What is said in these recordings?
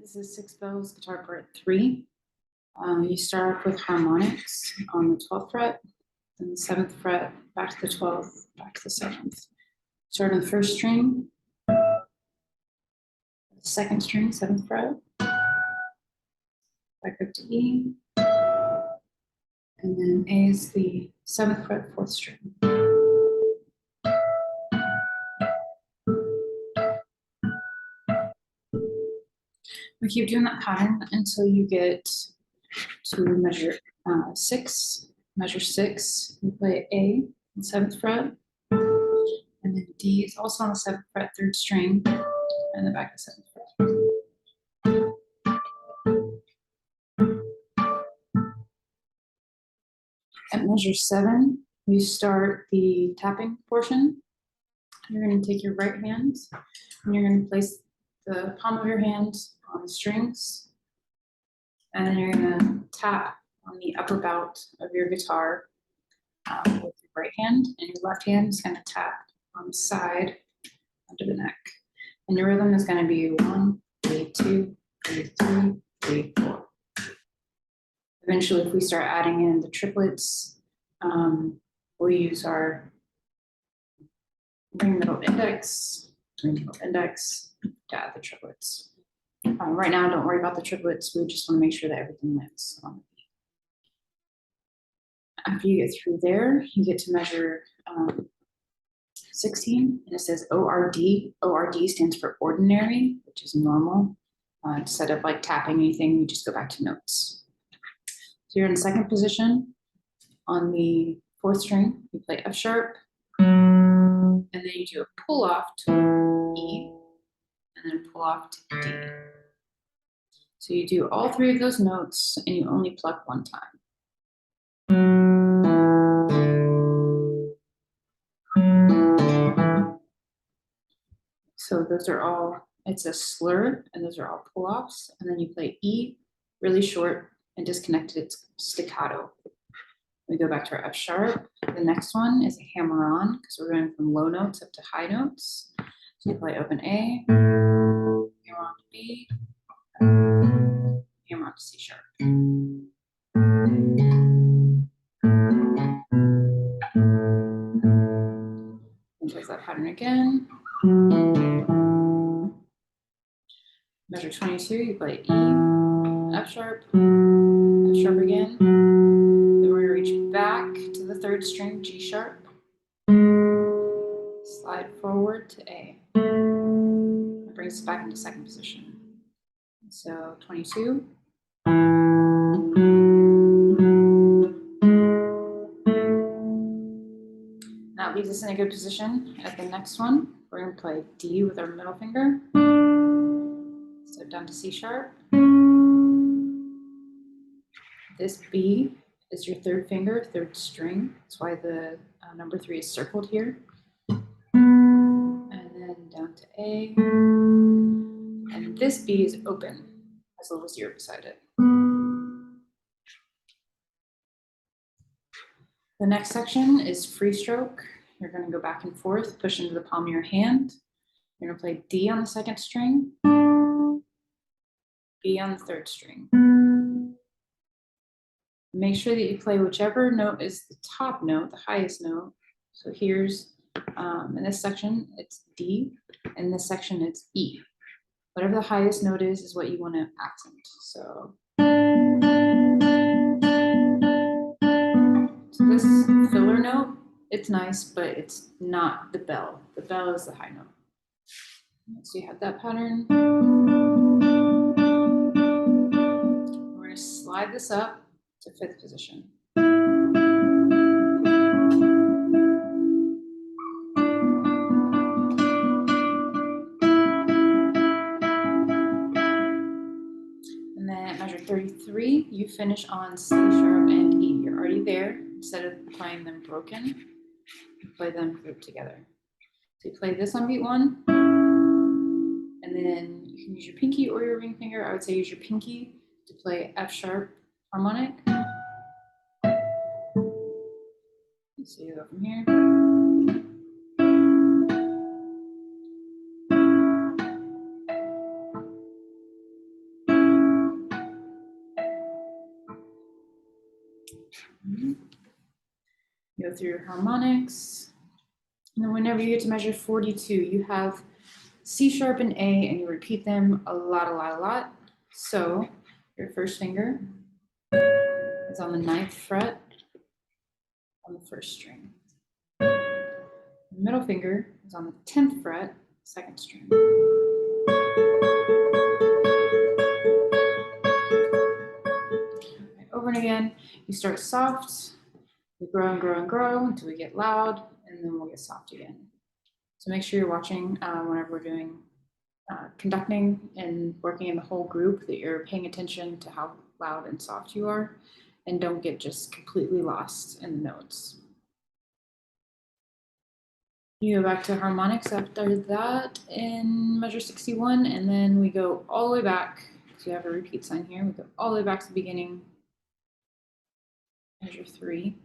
This is Six Bells Guitar Part 3. You start off with harmonics on the 12th fret, then the 7th fret, back to the 12th, back to the 7th. Start on the first string, second string, 7th fret, back up to E, and then A is the 7th fret, 4th string. We keep doing that pattern until you get to measure 6. Measure 6, you play A on 7th fret, and then D is also on the 7th fret, 3rd string, and the back of 7th fret. At measure 7, you start the tapping portion. You're going to take your right hand and you're going to place the palm of your hand on the strings, and then you're going to tap on the upper bout of your guitar with your right hand, and your left hand is going to tap on the side under the neck. And your rhythm is going to be 1, 3, 2, 3, 3, 3, 4. Eventually, if we start adding in the triplets, we'll use our ring middle index to add the triplets. Right now, don't worry about the triplets. We just want to make sure that everything lands on the beat. After you get through there, you get to measure 16, and it says ORD. ORD stands for ordinary, which is normal. Instead of like tapping anything, you just go back to notes. So you're in second position. On the 4th string, you play F sharp, and then you do a pull off to E, and then pull off to D. So you do all 3 of those notes, and you only pluck 1 time. So those are all, it's a slur, and those are all pull offs, and then you play E really short and disconnected staccato. We go back to our F sharp. The next one is a hammer on, because we're going from low notes up to high notes. So you play open A, hammer on to B, hammer on to C sharp. And does that pattern again. Measure 22, you play E, F sharp again. Then we're going to reach back to the 3rd string, G sharp. Slide forward to A. That brings us back into second position. So 22. That leaves us in a good position at the next one. We're going to play D with our middle finger. So down to C sharp. This B is your 3rd finger, 3rd string. That's why the number 3 is circled here. And then down to A. And this B is open, has a little 0 beside it. The next section is free stroke. You're going to go back and forth, push into the palm of your hand. You're going to play D on the 2nd string, B on the 3rd string. Make sure that you play whichever note is the top note, the highest note. So here's, in this section, it's D. In this section, it's E. Whatever the highest note is what you want to accent. So this filler note, it's nice, but it's not the bell. The bell is the high note. So you have that pattern. We're going to slide this up to 5th position. And then at measure 33, you finish on C sharp and E. You're already there. Instead of playing them broken, you play them grouped together. So you play this on beat 1, and then you can use your pinky or your ring finger. I would say use your pinky to play F sharp harmonic. So you go from here. Go through your harmonics. And then whenever you get to measure 42, you have C sharp and A, and you repeat them a lot. So your first finger is on the 9th fret on the first string. The middle finger is on the 10th fret, second string. Over and again, you start soft, we grow and grow until we get loud, and then we'll get soft again. So make sure you're watching whenever we're doing conducting and working in the whole group, that you're paying attention to how loud and soft you are, and don't get just completely lost in the notes. You go back to harmonics after that in measure 61, and then we go all the way back, because we have a repeat sign here, we go all the way back to the beginning, measure 3.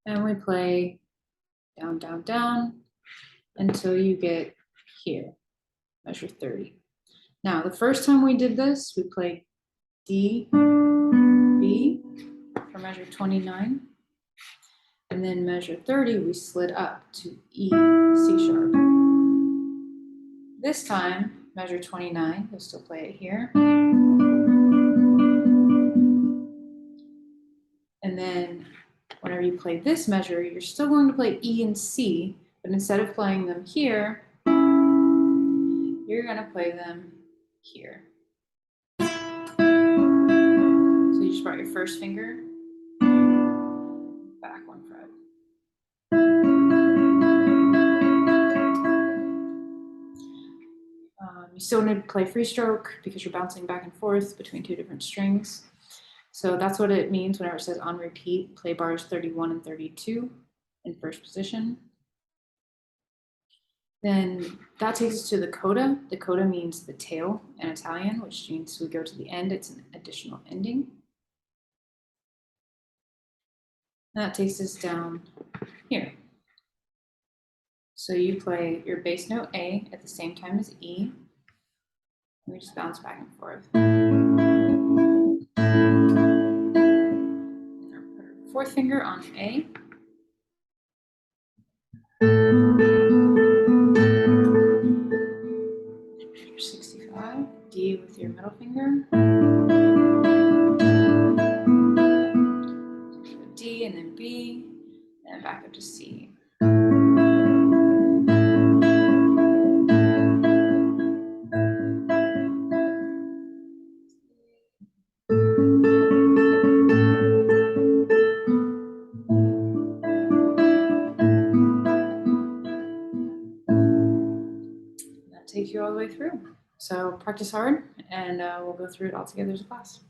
And we play down, down, down until you get here, measure 30. Now, the first time we did this, we played D, B for measure 29. And then measure 30, we slid up to E, C sharp. This time, measure 29, you'll still play it here. And then whenever you play this measure, you're still going to play E and C, but instead of playing them here, you're going to play them here. So you just brought your first finger back 1 fret. You still need to play free stroke because you're bouncing back and forth between 2 different strings. So that's what it means whenever it says on repeat, play bars 31 and 32 in first position. Then that takes us to the coda. The coda means the tail in Italian, which means we go to the end, it's an additional ending. And that takes us down here. So you play your bass note A at the same time as E. And we just bounce back and forth. Put our 4th finger on A. Measure 65. D with your middle finger. D and then B, and back up to C. That takes you all the way through. So practice hard, and we'll go through it all together as a class.